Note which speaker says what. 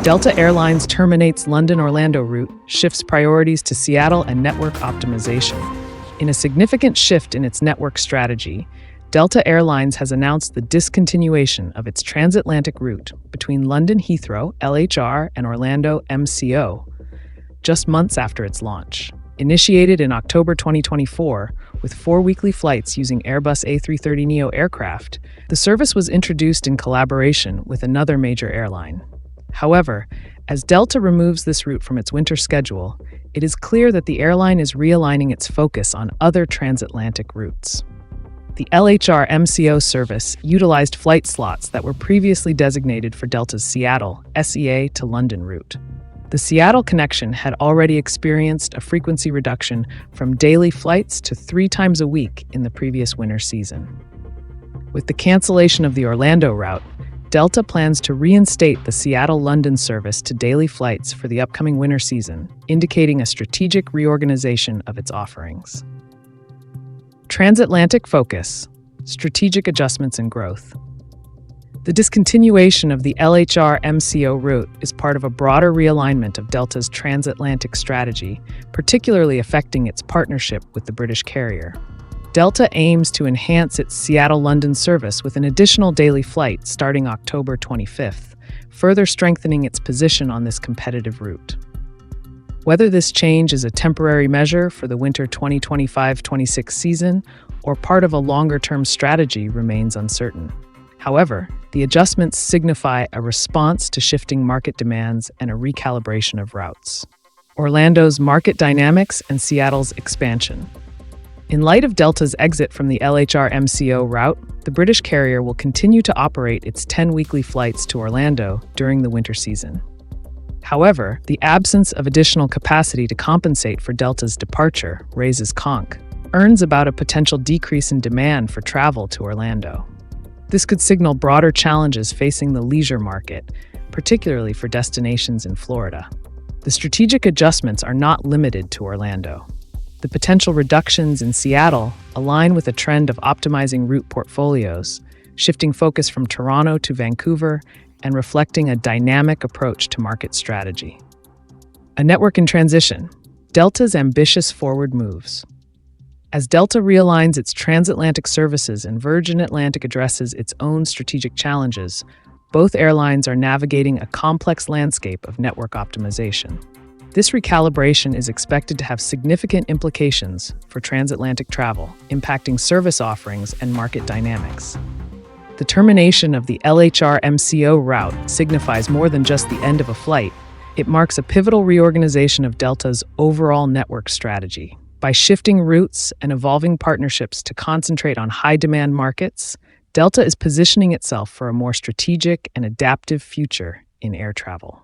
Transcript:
Speaker 1: Delta Airlines terminates London-Orlando route, shifts priorities to Seattle and network optimization. In a significant shift in its network strategy, Delta Airlines has announced the discontinuation of its transatlantic route between London Heathrow, LHR, and Orlando, MCO, just months after its launch. Initiated in October 2024, with 4 weekly flights using Airbus A330neo aircraft, the service was introduced in collaboration with another major airline. However, as Delta removes this route from its winter schedule, it is clear that the airline is realigning its focus on other transatlantic routes. The LHR MCO service utilized flight slots that were previously designated for Delta's Seattle, SEA to London route. The Seattle connection had already experienced a frequency reduction from daily flights to 3 times a week in the previous winter season. With the cancellation of the Orlando route, Delta plans to reinstate the Seattle-London service to daily flights for the upcoming winter season, indicating a strategic reorganization of its offerings. Transatlantic focus, strategic adjustments and growth. The discontinuation of the LHR MCO route is part of a broader realignment of Delta's transatlantic strategy, particularly affecting its partnership with the British carrier. Delta aims to enhance its Seattle-London service with an additional daily flight starting October 25th, further strengthening its position on this competitive route. Whether this change is a temporary measure for the winter 2025-26 season or part of a longer-term strategy remains uncertain. However, the adjustments signify a response to shifting market demands and a recalibration of routes. Orlando's market dynamics and Seattle's expansion. In light of Delta's exit from the LHR MCO route, the British carrier will continue to operate its 10 weekly flights to Orlando during the winter season. However, the absence of additional capacity to compensate for Delta's departure raises concerns about a potential decrease in demand for travel to Orlando. This could signal broader challenges facing the leisure market, particularly for destinations in Florida. The strategic adjustments are not limited to Orlando. The potential reductions in Seattle align with a trend of optimizing route portfolios, shifting focus from Toronto to Vancouver, and reflecting a dynamic approach to market strategy. A network in transition, Delta's ambitious forward moves. As Delta realigns its transatlantic services and Virgin Atlantic addresses its own strategic challenges, both airlines are navigating a complex landscape of network optimization. This recalibration is expected to have significant implications for transatlantic travel, impacting service offerings and market dynamics. The termination of the LHR MCO route signifies more than just the end of a flight. It marks a pivotal reorganization of Delta's overall network strategy. By shifting routes and evolving partnerships to concentrate on high-demand markets, Delta is positioning itself for a more strategic and adaptive future in air travel.